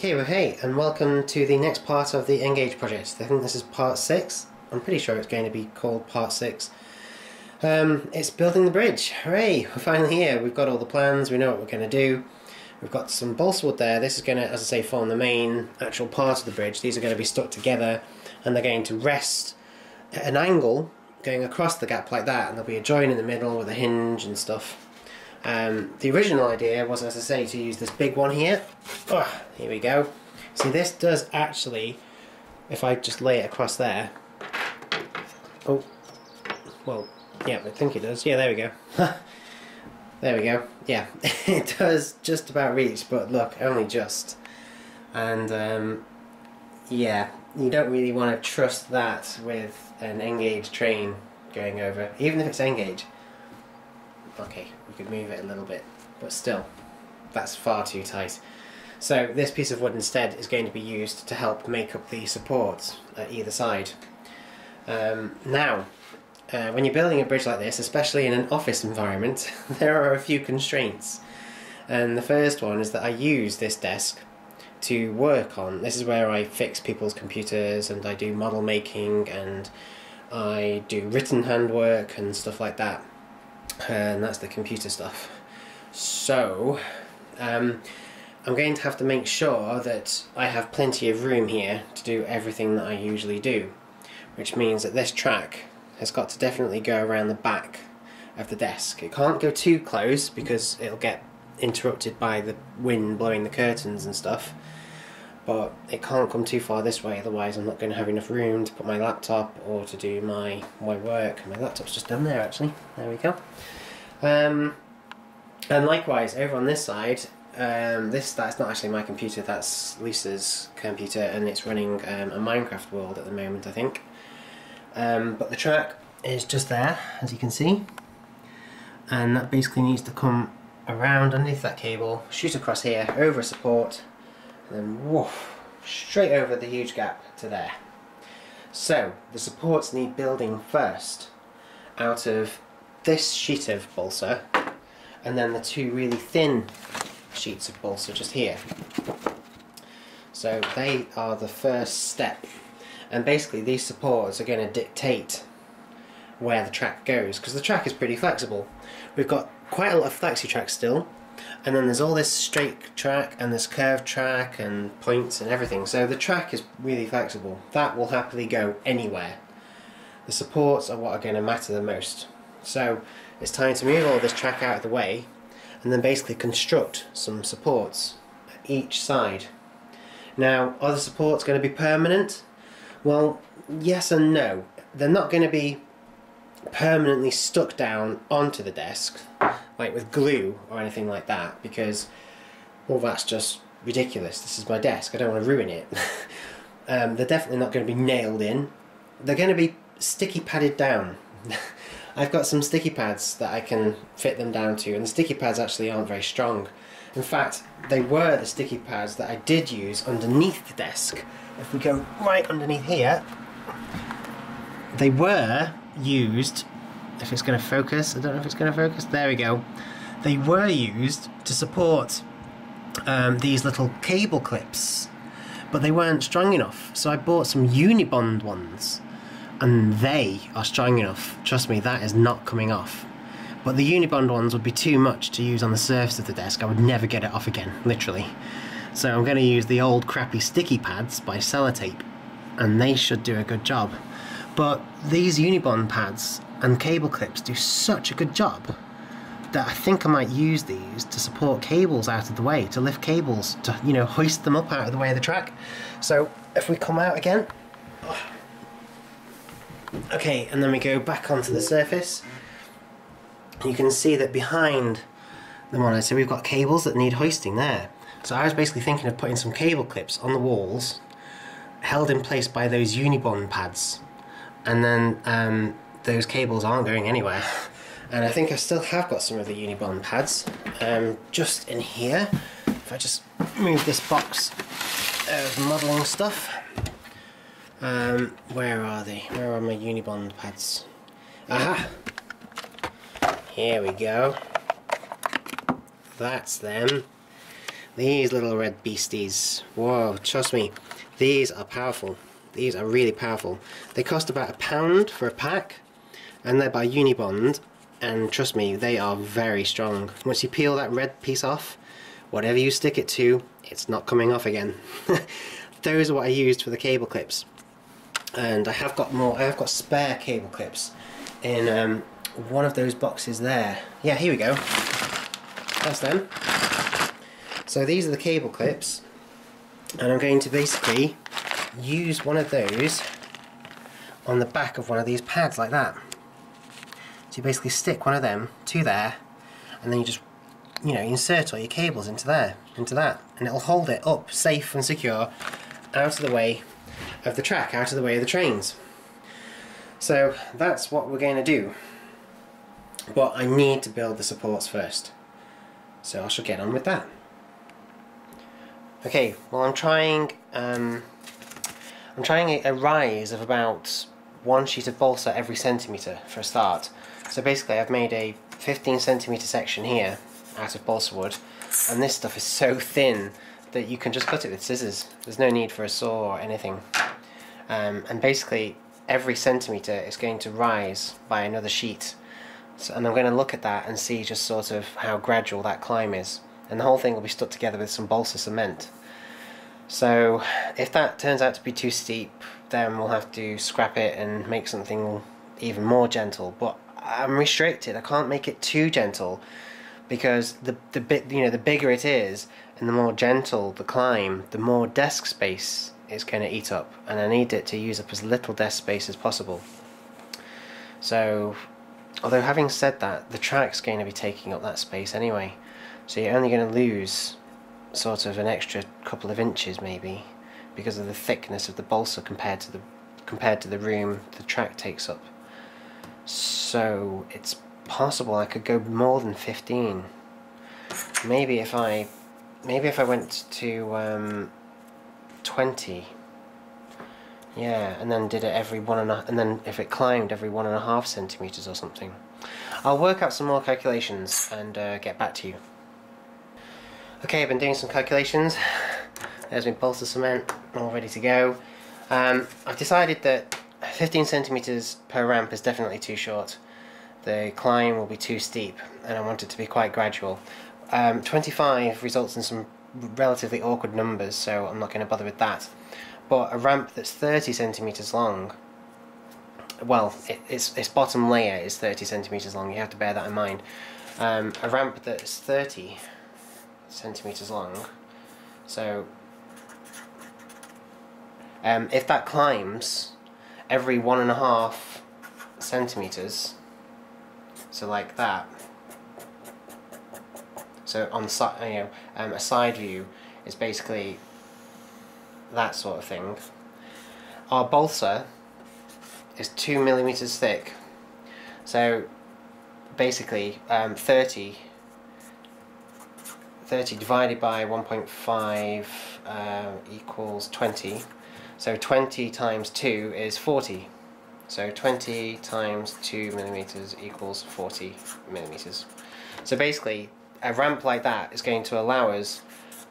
Okay, well hey, and welcome to the next part of the Engage project. I think this is part 6. I'm pretty sure it's going to be called part 6. It's building the bridge. Hooray, we're finally here. We've got all the plans, we know what we're going to do. We've got some balsa wood there. This is going to, as I say, form the main actual part of the bridge. These are going to be stuck together and they're going to rest at an angle going across the gap like that, and there'll be a join in the middle with a hinge and stuff. The original idea was, as I say, to use this big one here. Oh, here we go. See, this does actually, if I just lay it across there. Oh, well, yeah, I think it does. Yeah, there we go. There we go. Yeah, it does just about reach, but look, only just. And yeah, you don't really want to trust that with an Engage train going over, even if it's Engage. Okay, we could move it a little bit, but still, that's far too tight. So this piece of wood instead is going to be used to help make up the supports at either side. Now, when you're building a bridge like this, especially in an office environment, there are a few constraints. And the first one is that I use this desk to work on. This is where I fix people's computers and I do model making and I do written handwork and stuff like that. And that's the computer stuff. So I'm going to have to make sure that I have plenty of room here to do everything that I usually do, which means that this track has got to definitely go around the back of the desk. It can't go too close because it'll get interrupted by the wind blowing the curtains and stuff, but it can't come too far this way, otherwise I'm not going to have enough room to put my laptop or to do my work. My laptop's just down there actually, there we go. And likewise over on this side, that's not actually my computer, that's Lisa's computer, and it's running a Minecraft world at the moment, I think. But the track is just there, as you can see, and that basically needs to come around underneath that cable, shoot across here, over a support, and then woof, straight over the huge gap to there. So the supports need building first out of this sheet of balsa and then the two really thin sheets of balsa just here. So they are the first step, and basically these supports are going to dictate where the track goes, because the track is pretty flexible. We've got quite a lot of flexi track still, and then there's all this straight track and this curved track and points and everything, so the track is really flexible. That will happily go anywhere. The supports are what are going to matter the most. So it's time to move all this track out of the way and then basically construct some supports at each side. Now, are the supports going to be permanent? Well, yes and no. They're not going to be permanently stuck down onto the desk like with glue or anything like that, because, well, that's just ridiculous. This is my desk, I don't want to ruin it. They're definitely not going to be nailed in. They're going to be sticky padded down. I've got some sticky pads that I can fit them down to, and the sticky pads actually aren't very strong. In fact, they were the sticky pads that I did use underneath the desk. If we go right underneath here, they were used, if it's going to focus, I don't know if it's going to focus, there we go. They were used to support these little cable clips, but they weren't strong enough, so I bought some Unibond ones, and they are strong enough. Trust me, that is not coming off. But the Unibond ones would be too much to use on the surface of the desk. I would never get it off again, literally. So I'm going to use the old crappy sticky pads by Sellotape, and they should do a good job. But these Unibond pads and cable clips do such a good job that I think I might use these to support cables out of the way, to lift cables, to, you know, hoist them up out of the way of the track. So if we come out again, okay, and then we go back onto the surface, you can see that behind the monitor we've got cables that need hoisting there. So I was basically thinking of putting some cable clips on the walls, held in place by those Unibond pads, and then those cables aren't going anywhere. And I think I still have got some of the Unibond pads just in here. If I just move this box of modelling stuff. Where are they? Where are my Unibond pads? Aha! Here we go. That's them. These little red beasties. Whoa, trust me, these are powerful. These are really powerful. They cost about £1 for a pack, and they're by Unibond, and trust me, they are very strong. Once you peel that red piece off, whatever you stick it to, it's not coming off again. Those are what I used for the cable clips. And I have got more, I have got spare cable clips in one of those boxes there. Yeah, here we go. That's them. So these are the cable clips, and I'm going to basically use one of those on the back of one of these pads like that. So you basically stick one of them to there, and then you just, you know, insert all your cables into there, into that, and it'll hold it up safe and secure out of the way of the track, out of the way of the trains. So that's what we're going to do. But I need to build the supports first. So I shall get on with that. Okay, well I'm trying a rise of about 1 sheet of balsa every centimetre for a start. So basically I've made a 15cm section here out of balsa wood, and this stuff is so thin that you can just cut it with scissors. There's no need for a saw or anything. And basically every centimetre is going to rise by another sheet. So, and I'm going to look at that and see just sort of how gradual that climb is. And the whole thing will be stuck together with some balsa cement. So if that turns out to be too steep, then we'll have to scrap it and make something even more gentle. But I'm restricted. I can't make it too gentle, because the bigger it is and the more gentle the climb, the more desk space it's going to eat up, and I need it to use up as little desk space as possible. So, although having said that, the track's going to be taking up that space anyway, so you're only going to lose sort of an extra couple of inches maybe, because of the thickness of the balsa compared to the room the track takes up. So it's possible I could go more than 15. Maybe if I went to 20. Yeah, and then did it every 1.5, and then if it climbed every 1.5 centimeters or something. I'll work out some more calculations and get back to you. Okay, I've been doing some calculations. There's my balsa cement all ready to go. I've decided that 15 centimeters per ramp is definitely too short. The climb will be too steep, and I want it to be quite gradual. 25 results in some relatively awkward numbers, so I'm not going to bother with that. But a ramp that's 30 centimeters long, well, its bottom layer is 30 centimeters long, you have to bear that in mind. A ramp that's 30 centimeters long, so if that climbs every 1.5 centimeters, so like that, so on the a side view is basically that sort of thing. Our balsa is 2mm thick, so basically 30 divided by 1.5 equals 20, so 20 times 2 is 40, so 20 times 2mm equals 40mm. So basically a ramp like that is going to allow us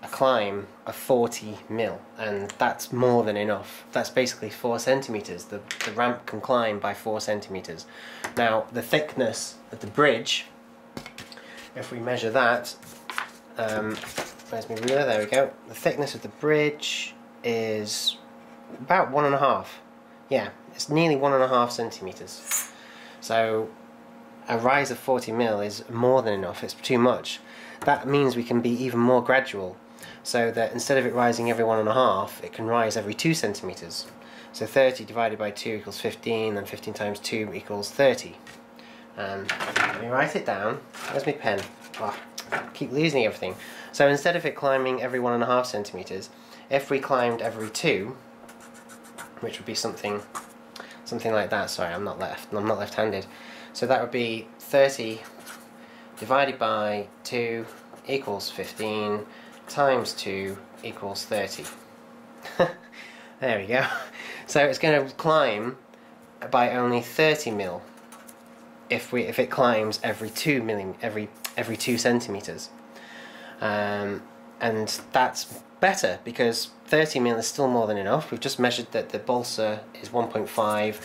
a climb of 40mm, and that's more than enough. That's basically 4 centimeters. The ramp can climb by 4 centimeters. Now the thickness of the bridge, if we measure that, where's my ruler? There we go. The thickness of the bridge is about 1.5. Yeah, it's nearly 1.5 centimeters. So a rise of 40mm is more than enough. It's too much. That means we can be even more gradual, so that instead of it rising every 1.5, it can rise every 2 centimeters. So 30 divided by 2 equals 15, and 15 times 2 equals 30. Let me write it down. Where's my pen? Oh, I keep losing everything. So instead of it climbing every 1.5 centimeters, if we climbed every 2, which would be something like that. Sorry, I'm not left-handed. So that would be 30 divided by 2 equals 15 times 2 equals 30. There we go. So it's going to climb by only 30mm if it climbs every 2 centimeters. and that's better because 30mm is still more than enough. We've just measured that the balsa is 1.5.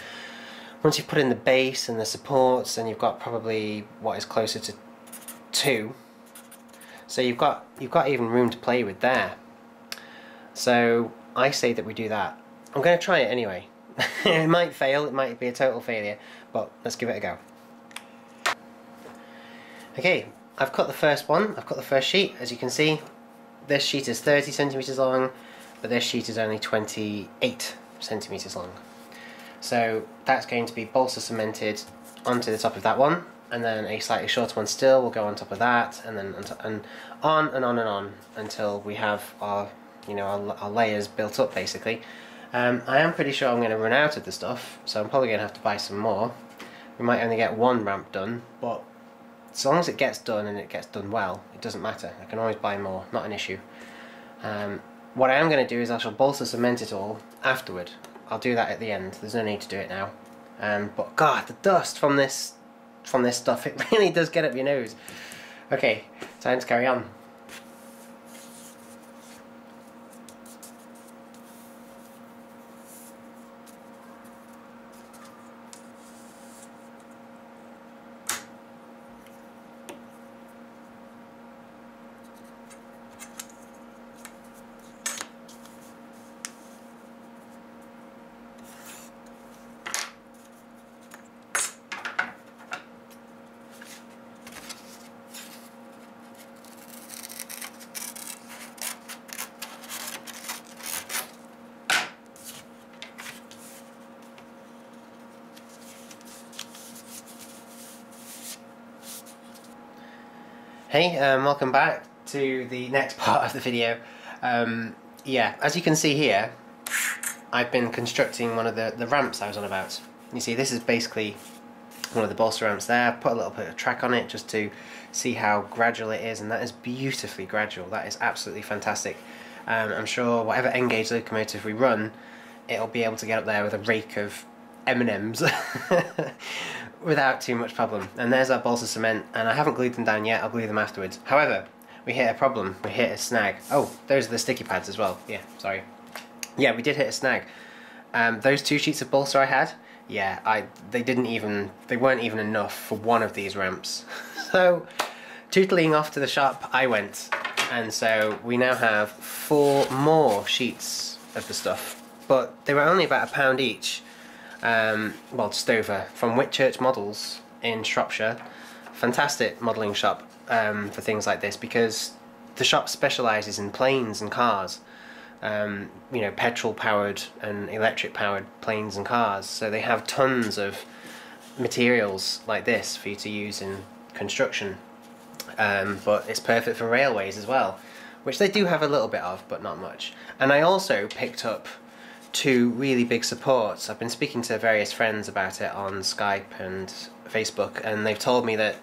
Once you've put in the base and the supports, then you've got probably what is closer to 2. So you've got even room to play with there. So I say that we do that. I'm going to try it anyway. It might fail, it might be a total failure, but let's give it a go. Okay, I've cut the first one, I've cut the first sheet. As you can see, this sheet is 30 centimeters long, but this sheet is only 28 centimeters long. So that's going to be balsa cemented onto the top of that one, and then a slightly shorter one still will go on top of that, and then on and on and on until we have our, our layers built up basically. I am pretty sure I'm going to run out of the stuff, so I'm probably going to have to buy some more. We might only get one ramp done, but as long as it gets done and it gets done well, it doesn't matter. I can always buy more, not an issue. What I am going to do is I shall balsa cement it all afterward. I'll do that at the end. There's no need to do it now. But God, the dust from this stuff, it really does get up your nose. Okay, time to carry on. Hey, welcome back to the next part of the video. Yeah, as you can see here, I've been constructing one of the ramps I was on about. You see, this is basically one of the balsa ramps there. I put a little bit of track on it just to see how gradual it is, and that is beautifully gradual. That is absolutely fantastic. I'm sure whatever N-gauge locomotive we run, it'll be able to get up there with a rake of M&Ms without too much problem. And there's our balsa cement, and I haven't glued them down yet. I'll glue them afterwards. However, we hit a problem. We hit a snag. Oh, those are the sticky pads as well. Yeah, sorry. Yeah, we did hit a snag. Those 2 sheets of balsa I had, yeah, they weren't even enough for one of these ramps. So, tootling off to the shop I went, and so we now have 4 more sheets of the stuff, but they were only about £1 each. Well, just over, from Whitchurch Models in Shropshire. Fantastic modelling shop for things like this, because the shop specialises in planes and cars. You know, petrol powered and electric powered planes and cars, so they have tons of materials like this for you to use in construction, but it's perfect for railways as well, which they do have a little bit of, but not much. And I also picked up 2 really big supports. I've been speaking to various friends about it on Skype and Facebook, and they've told me that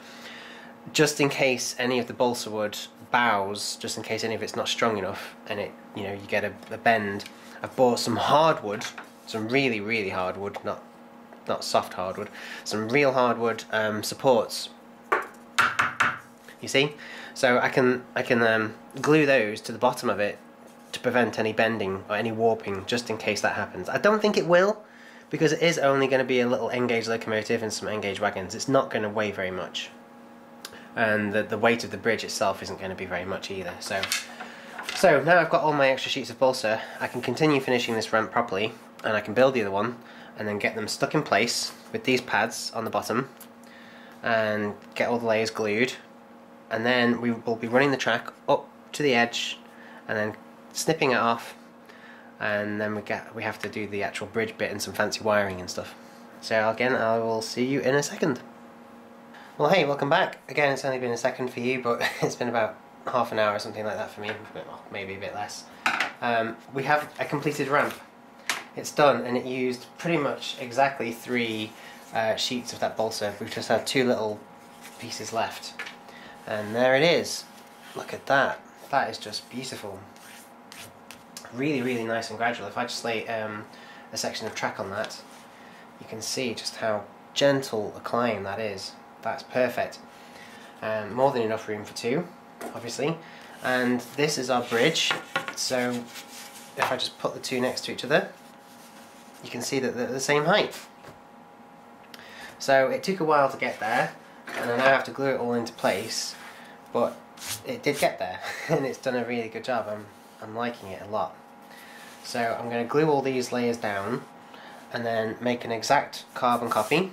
just in case any of the balsa wood bows, just in case any of it's not strong enough and it, you know, you get a bend, I've bought some hardwood, some really hardwood, not soft hardwood, some real hardwood supports. You see, so I can glue those to the bottom of it to prevent any bending or any warping, just in case that happens. I don't think it will, because it is only going to be a little N-gauge locomotive and some N-gauge wagons. It's not going to weigh very much, and the weight of the bridge itself isn't going to be very much either. So now I've got all my extra sheets of balsa, I can continue finishing this ramp properly, and I can build the other one and then get them stuck in place with these pads on the bottom and get all the layers glued, and then we will be running the track up to the edge and then snipping it off, and then we have to do the actual bridge bit and some fancy wiring and stuff. So again, I will see you in a second. Well, hey, welcome back. Again, it's only been a second for you, but it's been about half an hour or something like that for me, maybe a bit less. We have a completed ramp. It's done, and it used pretty much exactly 3 sheets of that balsa. We've just had 2 little pieces left, and there it is. Look at that. That is just beautiful. Really nice and gradual. If I just lay a section of track on that, you can see just how gentle a climb that is. That's perfect. More than enough room for 2, obviously. And this is our bridge. So if I just put the two next to each other, you can see that they're the same height. So it took a while to get there, and I now have to glue it all into place, but it did get there, and it's done a really good job. I'm liking it a lot. So I'm going to glue all these layers down, and then make an exact carbon copy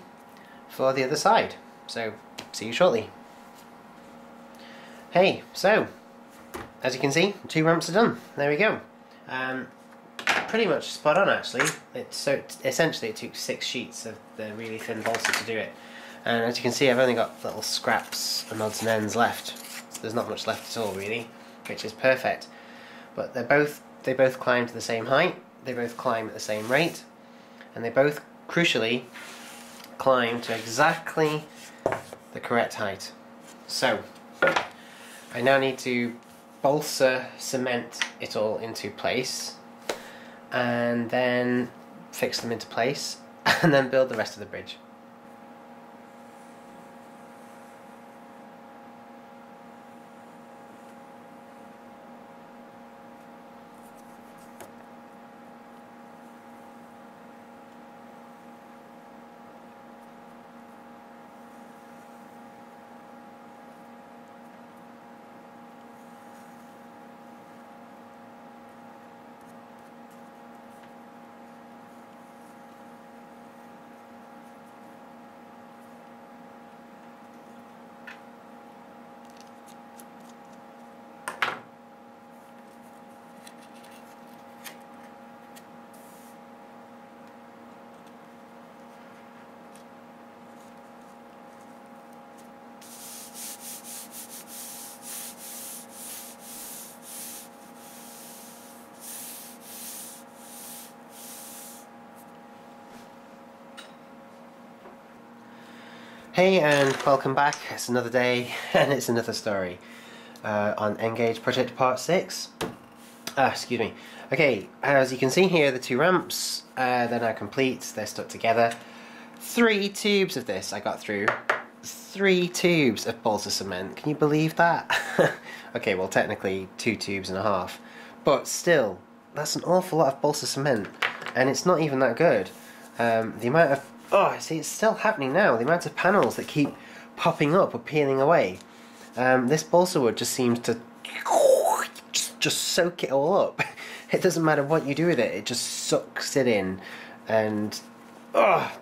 for the other side. So see you shortly. Hey, so as you can see, 2 ramps are done. There we go. Pretty much spot on actually. Essentially it took 6 sheets of the really thin balsa to do it, and as you can see I've only got little scraps and odds and ends left, so there's not much left at all really, which is perfect. But they both climb to the same height, they both climb at the same rate, and they both crucially climb to exactly the correct height. So I now need to balsa cement it all into place, and then fix them into place, and then build the rest of the bridge. Hey and welcome back. It's another day and it's another story on Engage Project Part 6. Excuse me. Okay, as you can see here, the 2 ramps, they're now complete, they're stuck together. 3 tubes of this I got through. 3 tubes of balsa cement, can you believe that? Okay, well technically 2 tubes and a half, but still, that's an awful lot of balsa cement, and it's not even that good. The amount of see, it's still happening now. The amount of panels that keep popping up or peeling away. This balsa wood just seems to just soak it all up. It doesn't matter what you do with it. It just sucks it in, and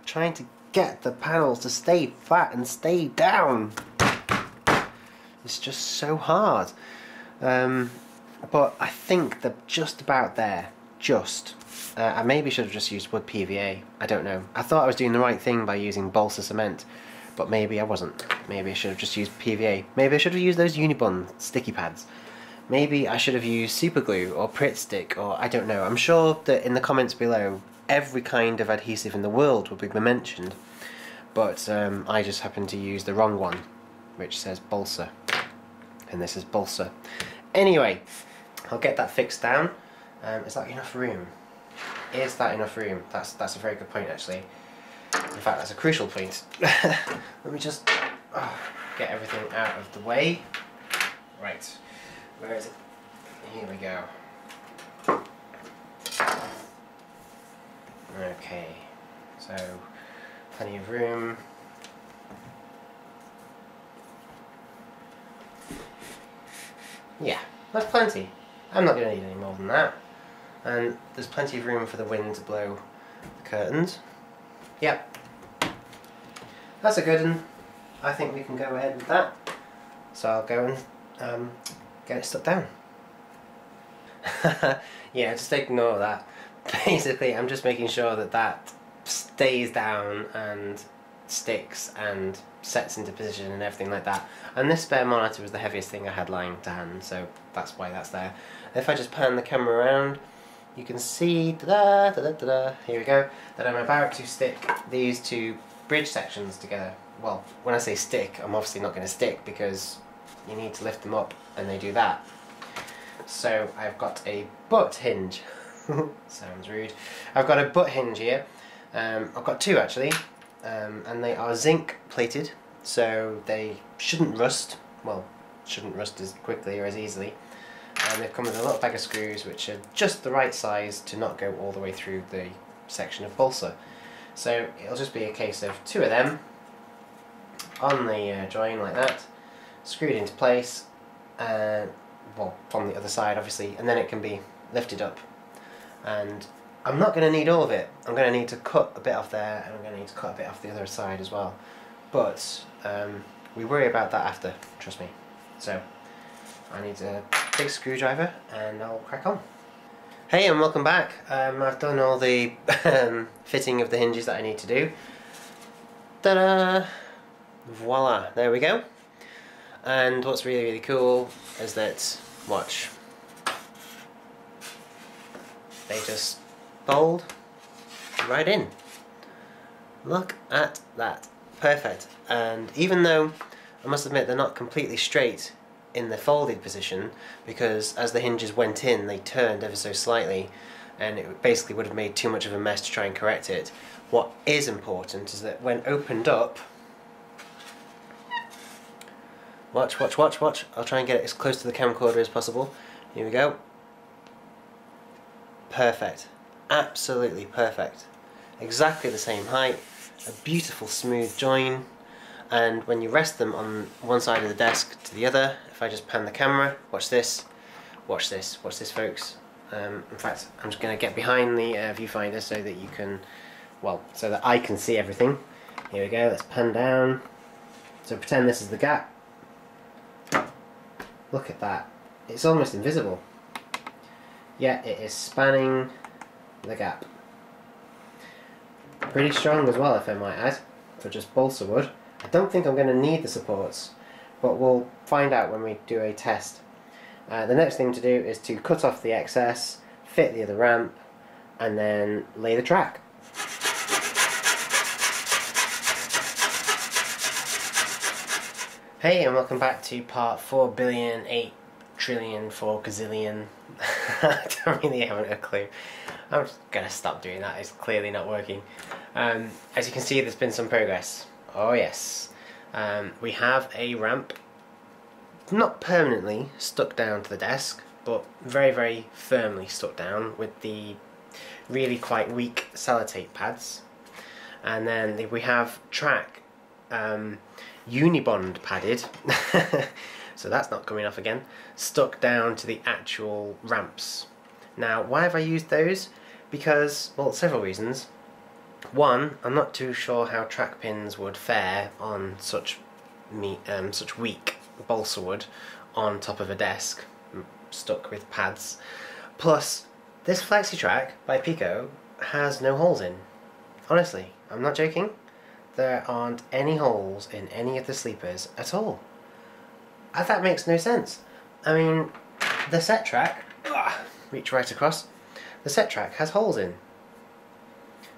trying to get the panels to stay flat and stay down. It's just so hard. But I think they're just about there. I maybe should have just used wood PVA, I don't know. I thought I was doing the right thing by using balsa cement, but maybe I wasn't. Maybe I should have just used PVA. Maybe I should have used those Unibond sticky pads. Maybe I should have used super glue or Pritt stick, or I don't know. I'm sure that in the comments below every kind of adhesive in the world will be mentioned, but I just happened to use the wrong one, which says balsa, and this is balsa. Anyway, I'll get that fixed down. Is that enough room? Is that enough room? That's a very good point actually. In fact, that's a crucial point. Let me just get everything out of the way. Right, where is it? Here we go. Okay, so plenty of room. Yeah, that's plenty. I'm not going to need any more than that. And there's plenty of room for the wind to blow the curtains. Yep. That's a good one. I think we can go ahead with that. So I'll go and get it stuck down. Yeah, just ignore that. Basically, I'm just making sure that that stays down and sticks and sets into position and everything like that. And this spare monitor was the heaviest thing I had lying to hand, so that's why that's there. If I just pan the camera around, you can see, here we go, that I'm about to stick these 2 bridge sections together. Well, when I say stick, I'm obviously not going to stick because you need to lift them up and they do that. So I've got a butt hinge. Sounds rude. I've got a butt hinge here. I've got 2 actually, and they are zinc plated, so they shouldn't rust. Well, shouldn't rust as quickly or as easily. and they've come with a little bag of screws which are just the right size to not go all the way through the section of balsa. So it'll just be a case of 2 of them on the join like that, screwed into place, well, from the other side obviously, and then it can be lifted up. And I'm not going to need all of it. I'm going to need to cut a bit off there, and I'm going to need to cut a bit off the other side as well. But we worry about that after, trust me. So I need a big screwdriver and I'll crack on. Hey, and welcome back. I've done all the fitting of the hinges that I need to do. Ta-da! Voila, there we go. And what's really, really cool is that, watch, they just fold right in. Look at that. Perfect. And even though I must admit they're not completely straight in the folded position, because as the hinges went in they turned ever so slightly, and it basically would have made too much of a mess to try and correct it. What is important is that when opened up, watch, watch, watch, watch, I'll try and get it as close to the camcorder as possible. Here we go. Perfect. Absolutely perfect. Exactly the same height, a beautiful smooth join, and when you rest them on one side of the desk to the other, if I just pan the camera, watch this, watch this, watch this folks. In fact, I'm just going to get behind the viewfinder so that you can, well, so that I can see everything. Here we go, let's pan down. So pretend this is the gap. Look at that. It's almost invisible. Yet it is spanning the gap. Pretty strong as well, if I might add, for just balsa wood. I don't think I'm going to need the supports, but we'll find out when we do a test. The next thing to do is to cut off the excess, fit the other ramp, and then lay the track. Hey, and welcome back to part 4 billion, 8 trillion, 4 gazillion. I don't really have a clue. I'm just going to stop doing that, it's clearly not working. As you can see, there's been some progress. Oh yes. We have a ramp, not permanently stuck down to the desk, but very, very firmly stuck down with the really quite weak sellotape pads. And then we have track Unibond padded, so that's not coming off again, stuck down to the actual ramps. Now, why have I used those? Because, well, several reasons. One, I'm not too sure how track pins would fare on such weak balsa wood on top of a desk, stuck with pads. Plus, this FlexiTrack by Pico has no holes in. Honestly, I'm not joking. There aren't any holes in any of the sleepers at all. That makes no sense. I mean, the set track, reach right across, the set track has holes in.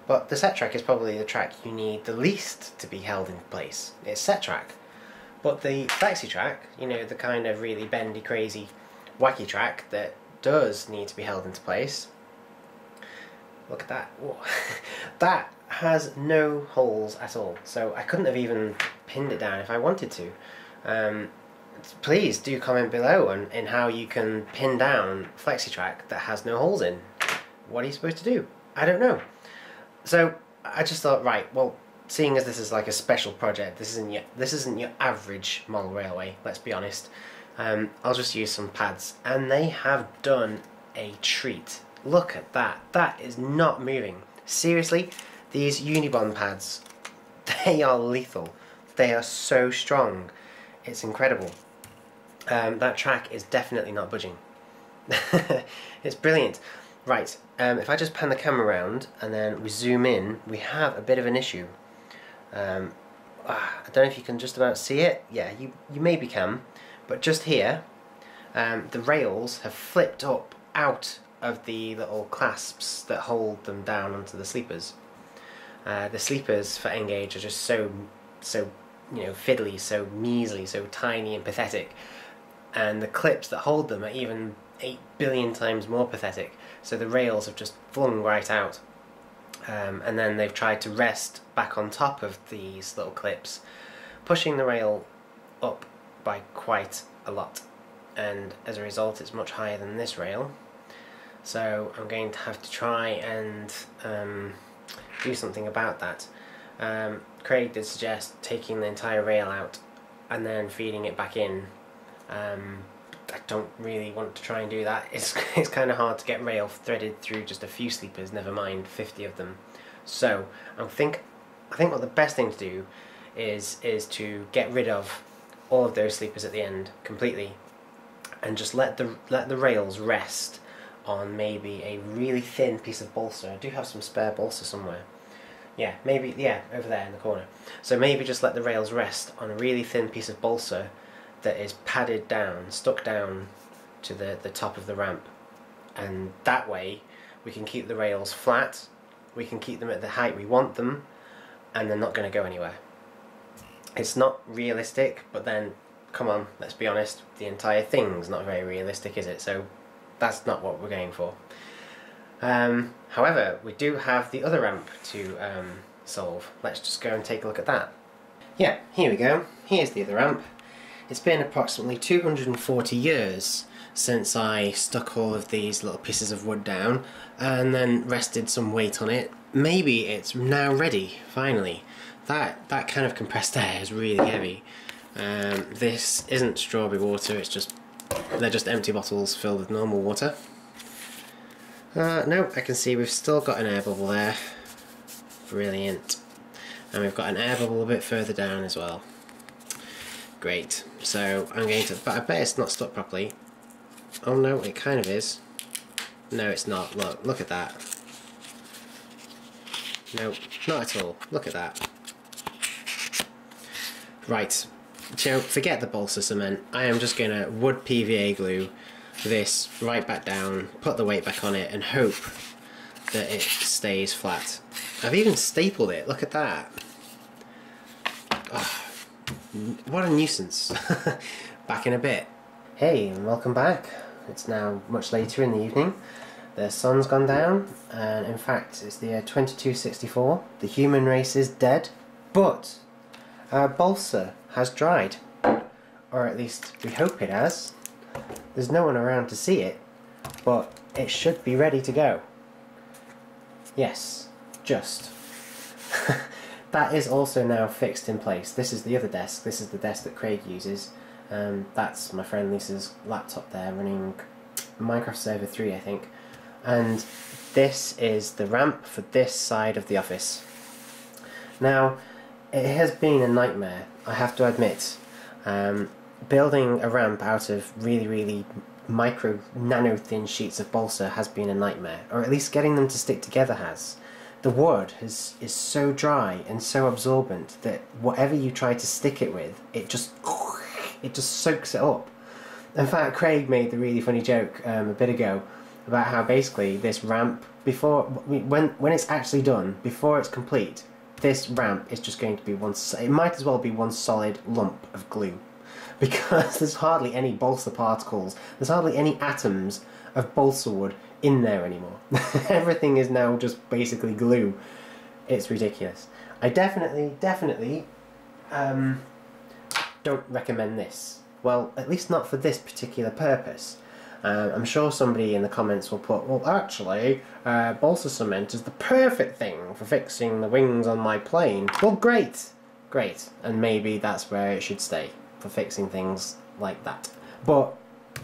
But the set track is probably the track you need the least to be held in place. It's set track. But the FlexiTrack, you know, the kind of really bendy, crazy, wacky track that does need to be held into place, look at that. That has no holes at all, so I couldn't have even pinned it down if I wanted to. Please do comment below in how you can pin down FlexiTrack that has no holes in. What are you supposed to do? I don't know. So I just thought, right, well, seeing as this is like a special project, this isn't your average model railway, let's be honest. I'll just use some pads, and they have done a treat. Look at that. That is not moving. Seriously, these Unibond pads, they are lethal. They are so strong. It's incredible. That track is definitely not budging. It's brilliant. Right, if I just pan the camera around and then we zoom in, we have a bit of an issue. I don't know if you can just about see it. Yeah, you maybe can. But just here, the rails have flipped up out of the little clasps that hold them down onto the sleepers. The sleepers for N-Gage are just so you know, fiddly, so measly, so tiny and pathetic, and the clips that hold them are even 8 billion times more pathetic. So the rails have just flung right out, and then they've tried to rest back on top of these little clips, pushing the rail up by quite a lot. and as a result it's much higher than this rail. So I'm going to have to try and do something about that. Craig did suggest taking the entire rail out and then feeding it back in. I don't really want to try and do that. It's kind of hard to get rail threaded through just a few sleepers, never mind 50 of them. So I think what the best thing to do is to get rid of all of those sleepers at the end completely, and just let the rails rest on maybe a really thin piece of balsa. I do have some spare balsa somewhere. Yeah, maybe, yeah, over there in the corner. So maybe just let the rails rest on a really thin piece of balsa that is padded down, stuck down to the top of the ramp. And that way we can keep the rails flat, we can keep them at the height we want them, and they're not going to go anywhere. It's not realistic, but then, come on, let's be honest, the entire thing's not very realistic, is it? So that's not what we're going for. However, we do have the other ramp to solve. Let's just go and take a look at that. Yeah, here we go. Here's the other ramp. It's been approximately 240 years since I stuck all of these little pieces of wood down and then rested some weight on it. Maybe it's now ready, finally. That kind of compressed air is really heavy. This isn't strawberry water, they're just empty bottles filled with normal water. No, I can see we've still got an air bubble there. Brilliant. And we've got an air bubble a bit further down as well. Great. So I'm going to, but I bet it's not stuck properly. Oh no, it kind of is. No, it's not. Look at that. No, not at all. Look at that. Right. So forget the balsa cement. I am just going to wood PVA glue this right back down, put the weight back on it, and hope that it stays flat. I've even stapled it. Look at that. Oh, what a nuisance. Back in a bit. Hey, and welcome back. It's now much later in the evening. The sun's gone down, and in fact it's the year 2264. The human race is dead, but our balsa has dried. Or at least we hope it has. There's no one around to see it, but it should be ready to go. Yes, just. That is also now fixed in place. This is the other desk. This is the desk that Craig uses. That's my friend Lisa's laptop there running Minecraft Server 3, I think. And this is the ramp for this side of the office. Now, it has been a nightmare, I have to admit. Building a ramp out of really nano thin sheets of balsa has been a nightmare, or at least getting them to stick together has. The wood is so dry and so absorbent that whatever you try to stick it with, it just soaks it up. In fact, Craig made the really funny joke a bit ago about how basically this ramp, when it's actually done, before it's complete, this ramp is just going to be it might as well be one solid lump of glue. Because there's hardly any balsa particles, there's hardly any atoms of balsa wood in there anymore. Everything is now just basically glue. It's ridiculous. I definitely don't recommend this. Well, at least not for this particular purpose. I'm sure somebody in the comments will put, well actually, balsa cement is the perfect thing for fixing the wings on my plane. Well great, and maybe that's where it should stay, for fixing things like that. But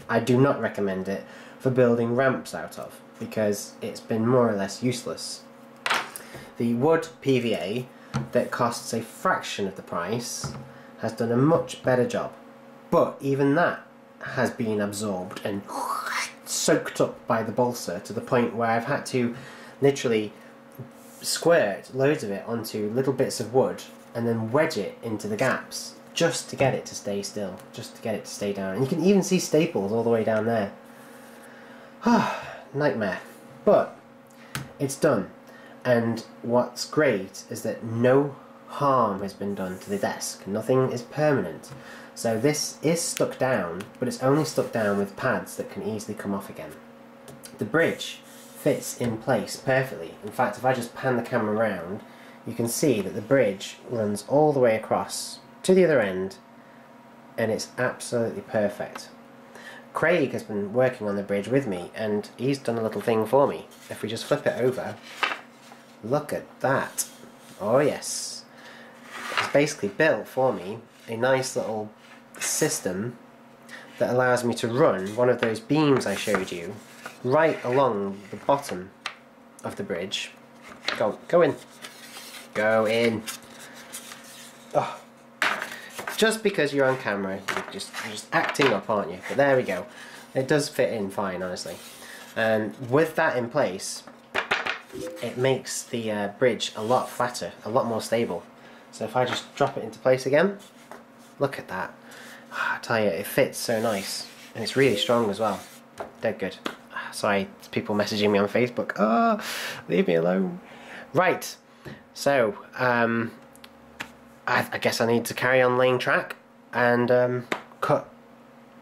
I do not recommend it for building ramps out of, because it's been more or less useless. The wood PVA that costs a fraction of the price has done a much better job, but even that has been absorbed and soaked up by the balsa to the point where I've had to literally squirt loads of it onto little bits of wood and then wedge it into the gaps just to get it to stay still, just to get it to stay down. And you can even see staples all the way down there. Nightmare. But it's done, and what's great is that no harm has been done to the desk. Nothing is permanent. So this is stuck down, but it's only stuck down with pads that can easily come off again. The bridge fits in place perfectly. In fact, if I just pan the camera around, you can see that the bridge runs all the way across to the other end, and it's absolutely perfect. Craig has been working on the bridge with me, and he's done a little thing for me. If we just flip it over, look at that. Oh yes. He's basically built for me a nice little system that allows me to run one of those beams I showed you right along the bottom of the bridge. Go in. Go in. Oh. Just because you're on camera, you're just acting up, aren't you? But there we go. It does fit in fine, honestly. And with that in place, it makes the bridge a lot flatter, a lot more stable. So if I just drop it into place again, look at that. I tell you, it fits so nice. And it's really strong as well. Dead good. Sorry, people messaging me on Facebook. Oh, leave me alone. Right, so I guess I need to carry on laying track and cut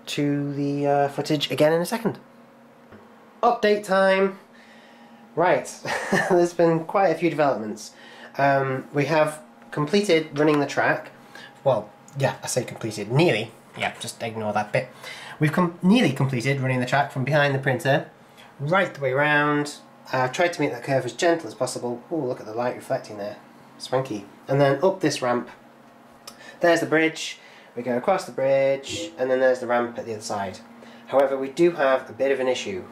to the footage again in a second. Update time. Right, there's been quite a few developments. We have completed running the track. Well, yeah, I say completed. Nearly. Yeah, just ignore that bit. We've nearly completed running the track from behind the printer, right the way around. I've tried to make that curve as gentle as possible. Oh, look at the light reflecting there. Swanky. And then up this ramp. There's the bridge. We go across the bridge, and then there's the ramp at the other side. However, we do have a bit of an issue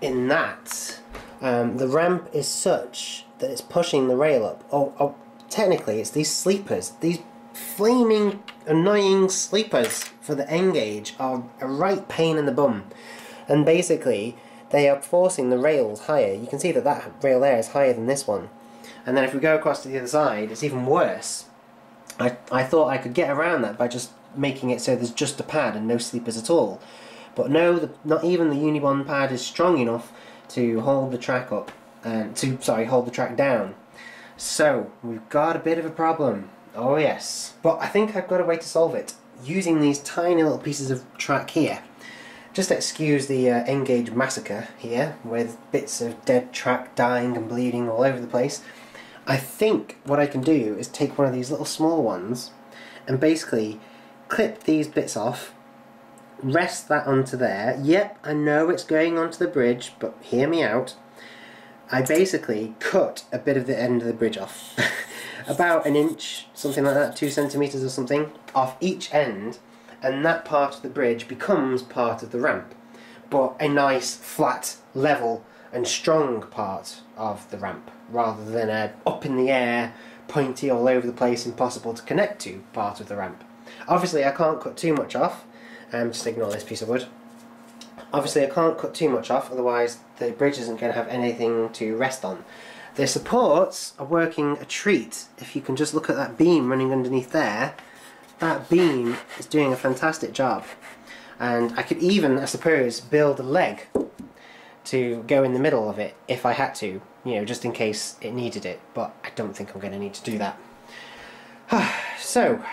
in that the ramp is such that it's pushing the rail up. Oh, technically, it's these sleepers. These flaming, annoying sleepers for the N-gauge are a right pain in the bum. And basically, they are forcing the rails higher. You can see that that rail there is higher than this one. And then if we go across to the other side, it's even worse. I thought I could get around that by just making it so there's just a pad and no sleepers at all. But no, not even the Unibond pad is strong enough to hold the track up, and hold the track down. So we've got a bit of a problem. Oh yes. But I think I've got a way to solve it using these tiny little pieces of track here. Just excuse the N-gauge massacre here, with bits of dead track dying and bleeding all over the place. I think what I can do is take one of these little small ones and basically clip these bits off, rest that onto there. Yep, I know it's going onto the bridge, but hear me out. I basically cut a bit of the end of the bridge off, about an inch, something like that, 2 centimeters or something, off each end, and that part of the bridge becomes part of the ramp, but a nice, flat, level and strong part of the ramp, rather than a up in the air, pointy all over the place, impossible to connect to part of the ramp. Obviously I can't cut too much off, just ignore this piece of wood. Obviously I can't cut too much off, otherwise the bridge isn't going to have anything to rest on. The supports are working a treat. If you can just look at that beam running underneath there, that beam is doing a fantastic job. And I could even, I suppose, build a leg to go in the middle of it if I had to, you know, just in case it needed it, but I don't think I'm going to need to do that. So,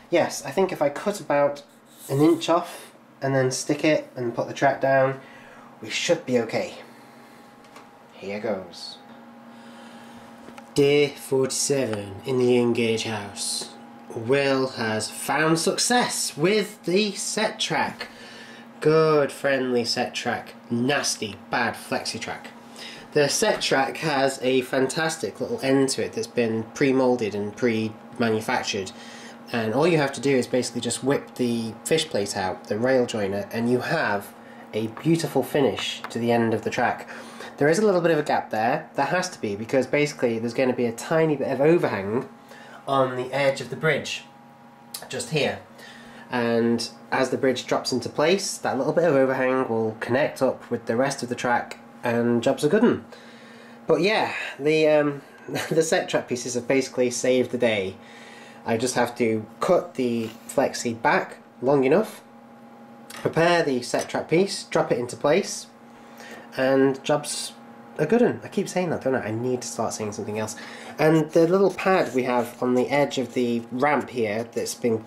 yes, I think if I cut about an inch off and then stick it and put the track down, we should be okay. Here goes. Day 47 in the N-gauge house. Will has found success with the set track. Good friendly set track, nasty bad flexi track. The set track has a fantastic little end to it that's been pre-molded and pre-manufactured, and all you have to do is basically just whip the fish plate out, the rail joiner, and you have a beautiful finish to the end of the track. There is a little bit of a gap there. There has to be, because basically there's going to be a tiny bit of overhang on the edge of the bridge, just here. And as the bridge drops into place, that little bit of overhang will connect up with the rest of the track, and job's a good one. But yeah, the the set track pieces have basically saved the day. I just have to cut the flexi back long enough, prepare the set track piece, drop it into place, and job's a good one. I keep saying that, don't I? I need to start saying something else. And the little pad we have on the edge of the ramp here that's been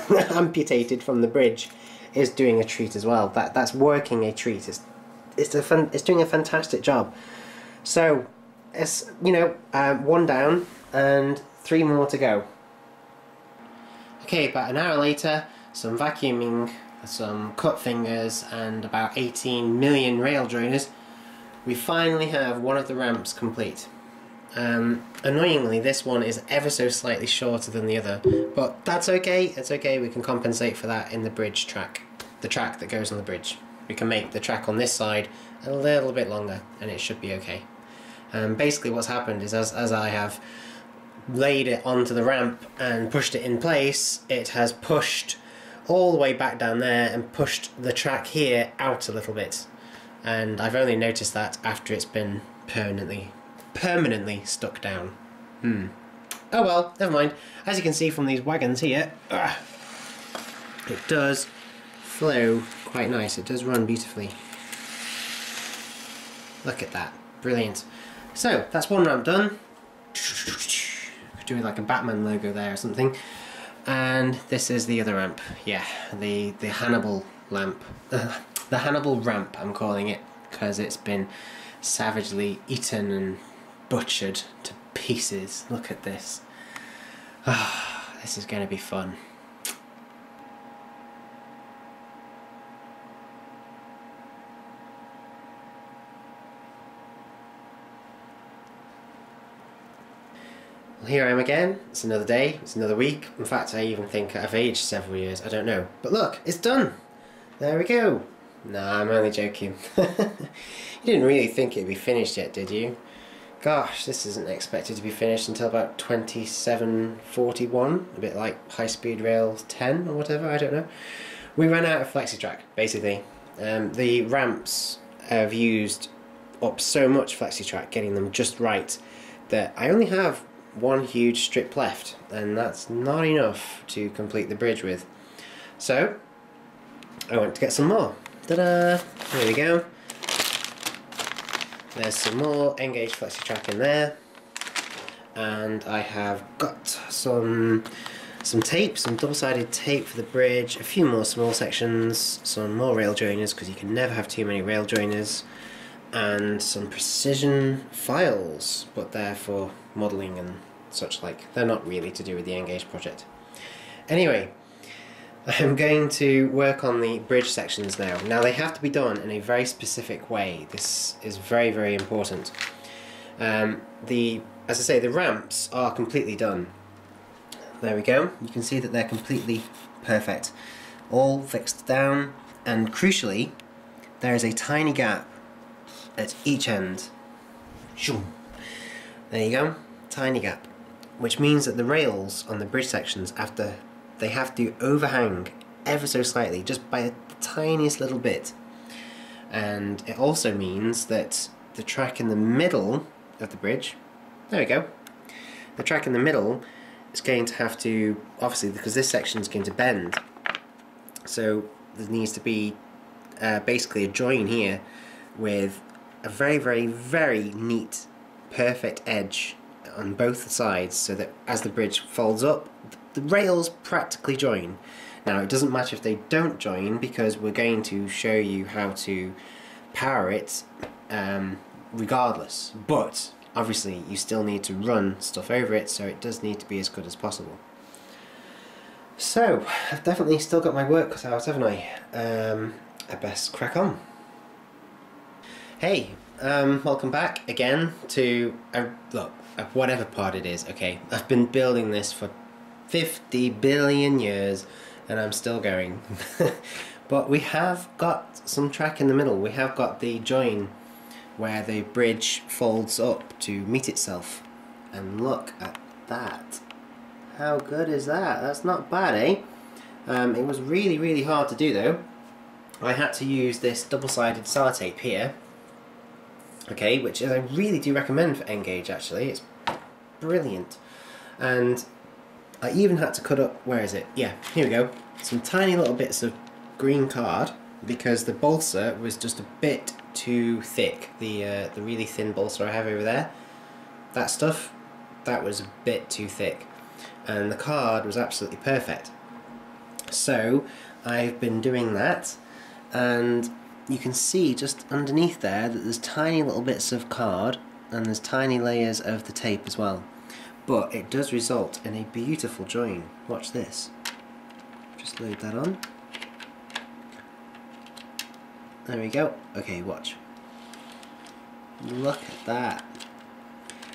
amputated from the bridge is doing a treat as well. That's working a treat. It's doing a fantastic job. So it's, you know, 1 down and 3 more to go. Okay, about an hour later, some vacuuming some cut fingers and about 18 million rail joiners, we finally have one of the ramps complete. Annoyingly, this one is ever so slightly shorter than the other, but that's okay, it's okay, we can compensate for that in the bridge track, the track that goes on the bridge. We can make the track on this side a little bit longer and it should be okay. Basically what's happened is as I have laid it onto the ramp and pushed it in place, it has pushed all the way back down there and pushed the track here out a little bit, and I've only noticed that after it's been permanently stuck down. Oh well, never mind. As you can see from these wagons here, it does flow quite nice, it does run beautifully. Look at that, brilliant. So that's one ramp done. Doing like a Batman logo there or something. And this is the other ramp. Yeah, the Hannibal lamp. The Hannibal ramp, I'm calling it, because it's been savagely eaten and butchered to pieces. Look at this. This is going to be fun. Well, here I am again. It's another day, it's another week. In fact, I even think I've aged several years, I don't know. But look, it's done! There we go! Nah, I'm only joking. You didn't really think it'd be finished yet, did you? Gosh, this isn't expected to be finished until about 2741, a bit like High Speed Rail 10 or whatever, I don't know. We ran out of FlexiTrack, basically. The ramps have used up so much FlexiTrack, getting them just right, that I only have one huge strip left, and that's not enough to complete the bridge with. So I went to get some more. Ta-da! There we go. There's some more N-gauge FlexiTrack in there, and I have got some tape, some double-sided tape for the bridge, a few more small sections, some more rail joiners because you can never have too many rail joiners, and some precision files, but they're for modelling and such like. They're not really to do with the N-gauge project. Anyway, I'm going to work on the bridge sections now. Now they have to be done in a very specific way. This is very, very important. As I say, the ramps are completely done. There we go. You can see that they're completely perfect. All fixed down, and crucially, there is a tiny gap at each end. There you go, tiny gap. Which means that the rails on the bridge sections, after they have to overhang ever so slightly, just by the tiniest little bit. And it also means that the track in the middle of the bridge, there we go, the track in the middle is going to have to, obviously because this section is going to bend, so there needs to be basically a join here with a very, very, very neat, perfect edge on both sides, so that as the bridge folds up, the rails practically join. Now it doesn't matter if they don't join, because we're going to show you how to power it regardless, but obviously you still need to run stuff over it, so it does need to be as good as possible. So I've definitely still got my work cut out, haven't I? I best crack on. Hey, welcome back again to look, whatever part it is. Okay, I've been building this for 50 billion years and I'm still going. But we have got some track in the middle. We have got the join where the bridge folds up to meet itself, and look at that. How good is that? That's not bad, eh? It was really, really hard to do though. I had to use this double-sided sellotape here, okay, which I really do recommend for N-gauge actually. It's brilliant. And I even had to cut up, where is it? Yeah, here we go. Some tiny little bits of green card, because the balsa was just a bit too thick. The really thin balsa I have over there, that stuff, that was a bit too thick. And the card was absolutely perfect. So I've been doing that, and you can see just underneath there that there's tiny little bits of card and there's tiny layers of the tape as well. But it does result in a beautiful join. Watch this. Just load that on. There we go. Okay, watch. Look at that.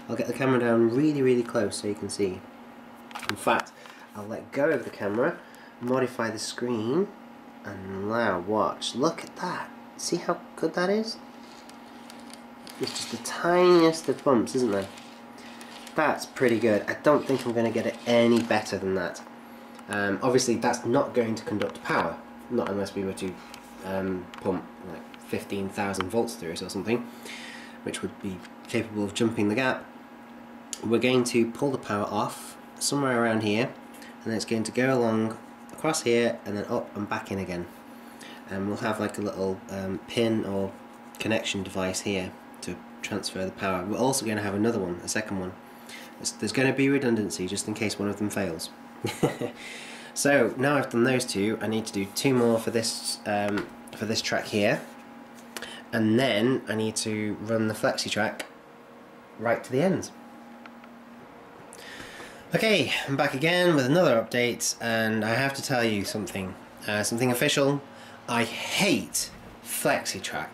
I'll get the camera down really, really close so you can see. In fact, I'll let go of the camera, modify the screen, and now watch. Look at that. See how good that is? It's just the tiniest of bumps, isn't there? That's pretty good. I don't think I'm going to get it any better than that. Obviously, that's not going to conduct power, not unless we were to pump like 15,000 volts through it or something, which would be capable of jumping the gap. We're going to pull the power off somewhere around here, and then it's going to go along across here and then up and back in again. And we'll have like a little pin or connection device here to transfer the power. We're also going to have another one, a second one. There's going to be redundancy just in case one of them fails. So now I've done those two, I need to do two more for this track here, and then I need to run the flexi track right to the end. Okay, I'm back again with another update, and I have to tell you something, something official. I hate FlexiTrack.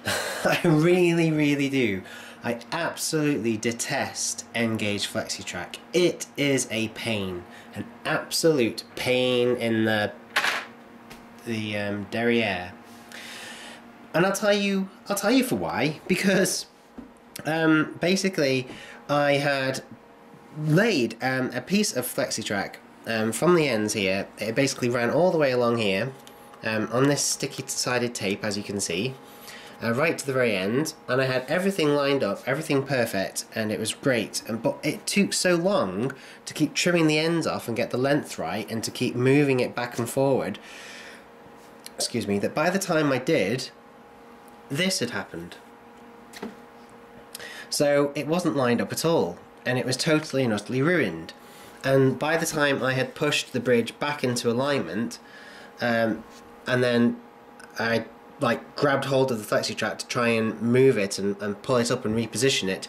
I really, really do. I absolutely detest N-Gage FlexiTrack. It is a pain, an absolute pain in the derriere. And I'll tell you for why. Because basically, I had laid a piece of FlexiTrack from the ends here. It basically ran all the way along here on this sticky-sided tape, as you can see. Right to the very end, and I had everything lined up, everything perfect, and it was great. But it took so long to keep trimming the ends off and get the length right, and to keep moving it back and forward, excuse me, that by the time I did, this had happened. So it wasn't lined up at all, and it was totally and utterly ruined. And by the time I had pushed the bridge back into alignment, and then I grabbed hold of the FlexiTrack to try and move it and pull it up and reposition it,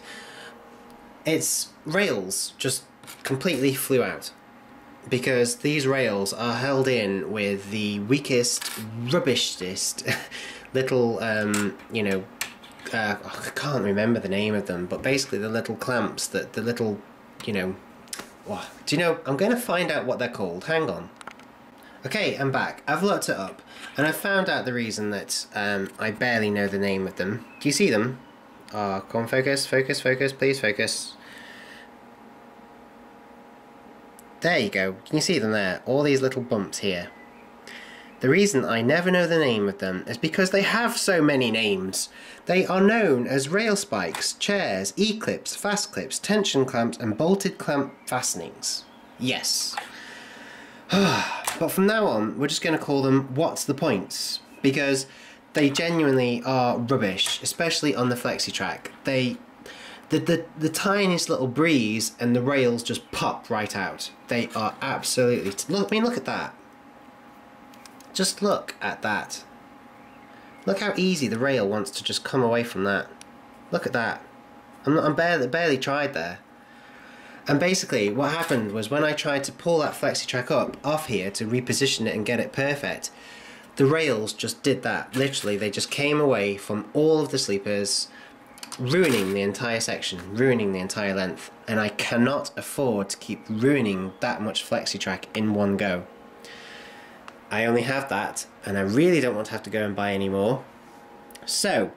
its rails just completely flew out, because these rails are held in with the weakest, rubbishest little, you know, I can't remember the name of them, but basically the little clamps, the little, you know, oh, do you know, I'm going to find out what they're called, hang on. Okay, I'm back. I've looked it up, and I found out the reason that I barely know the name of them. Do you see them? Oh, come on, focus, focus, focus, please focus. There you go. Can you see them there? All these little bumps here. The reason I never know the name of them is because they have so many names. They are known as rail spikes, chairs, E-clips, fast clips, tension clamps, and bolted clamp fastenings. Yes. But from now on, we're just going to call them what's the points, because they genuinely are rubbish, especially on the FlexiTrack. The tiniest little breeze and the rails just pop right out. They are absolutely... Look, I mean, look at that. Just look at that. Look how easy the rail wants to just come away from that. Look at that. I'm barely tried there. And basically what happened was, when I tried to pull that FlexiTrack up off here to reposition it and get it perfect, the rails just did that. Literally, they just came away from all of the sleepers, ruining the entire section, ruining the entire length. And I cannot afford to keep ruining that much FlexiTrack in one go. I only have that, and I really don't want to have to go and buy any more. So,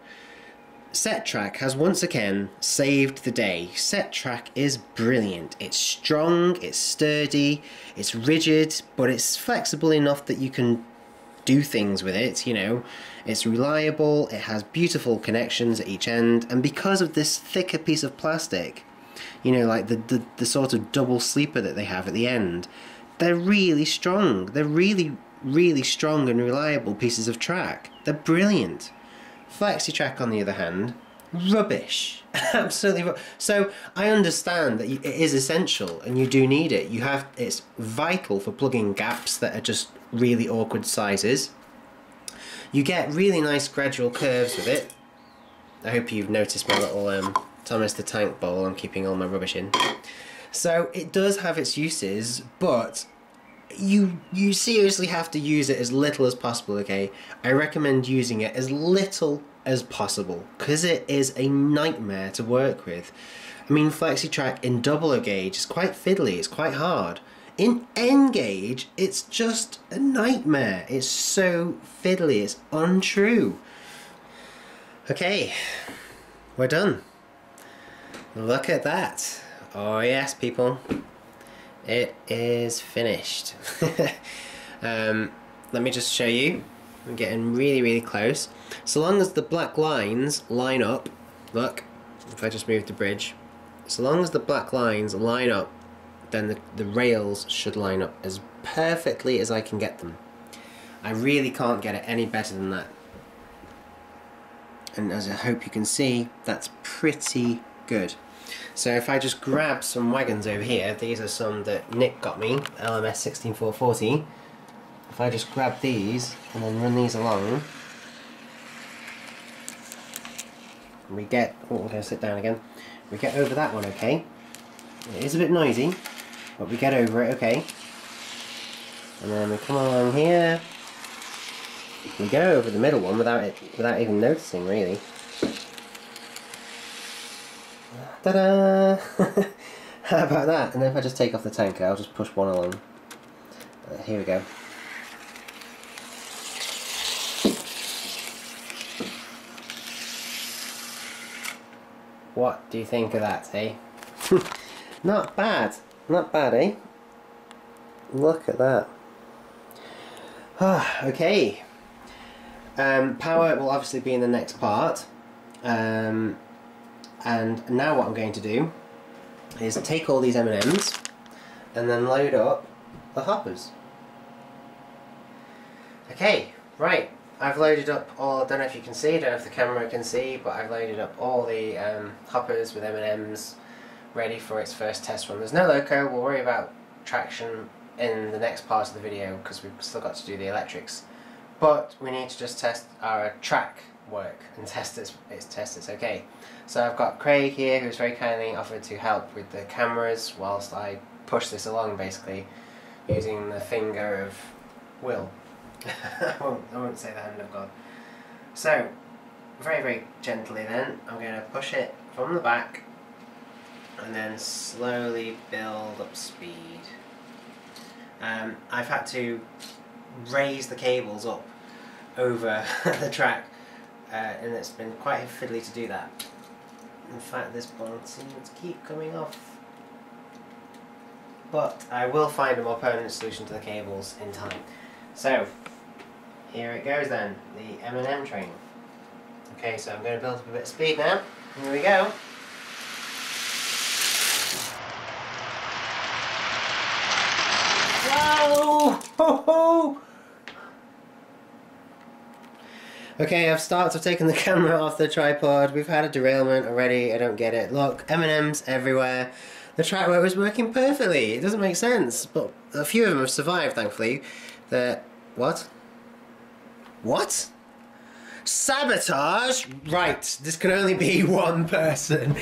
SetTrack has once again saved the day. SetTrack is brilliant. It's strong, it's sturdy, it's rigid, but it's flexible enough that you can do things with it, you know. It's reliable, it has beautiful connections at each end, and because of this thicker piece of plastic, you know, like the sort of double sleeper that they have at the end, they're really strong. They're really, really strong and reliable pieces of track. They're brilliant. FlexiTrack, on the other hand, rubbish. Absolutely so I understand that it is essential and you do need it. It's vital for plugging gaps that are just really awkward sizes. You get really nice gradual curves with it. I hope you've noticed my little Thomas the Tank bowl I'm keeping all my rubbish in. So it does have its uses, but you seriously have to use it as little as possible, okay? I recommend using it as little as possible, because it is a nightmare to work with. I mean, FlexiTrack in double gauge is quite fiddly, it's quite hard. In N gauge, it's just a nightmare. It's so fiddly, it's untrue. Okay, we're done. Look at that. Oh yes, people. It is finished. Let me just show you. I'm getting really, really close. So long as the black lines line up, look, if I just move the bridge, so long as the black lines line up, then the rails should line up as perfectly as I can get them. I really can't get it any better than that. And as I hope you can see, that's pretty good. So if I just grab some wagons over here, these are some that Nick got me, LMS 16440. If I just grab these and then run these along, we get, oh, I'm going to sit down again. We get over that one, okay? It is a bit noisy, but we get over it, okay? And then we come along here. We go over the middle one without even noticing, really. Ta-da! How about that? And then if I just take off the tanker, I'll just push one along. Here we go. What do you think of that, eh? Not bad. Not bad, eh? Look at that. Okay. Power will obviously be in the next part. And now what I'm going to do is take all these M&Ms and then load up the hoppers. Okay, right. I've loaded up all, I don't know if you can see, I don't know if the camera can see, but I've loaded up all the hoppers with M&Ms ready for its first test run. There's no loco, we'll worry about traction in the next part of the video because we've still got to do the electrics. But we need to just test our track work and test it's okay. So I've got Craig here, who's very kindly offered to help with the cameras whilst I push this along, basically using the finger of Will. I won't say the hand of God. So very, very gently then I'm going to push it from the back and then slowly build up speed. I've had to raise the cables up over the track, and it's been quite fiddly to do that. In fact, this bond seems to keep coming off. But I will find a more permanent solution to the cables in time. So, here it goes then, the M&M train. Okay, so I'm going to build up a bit of speed now. Here we go. Whoa! Ho ho! Okay, I've taken the camera off the tripod. We've had a derailment already. I don't get it. Look, M&Ms everywhere. The track work was working perfectly. It doesn't make sense, but a few of them have survived, thankfully. What? What? Sabotage? Right, this can only be one person.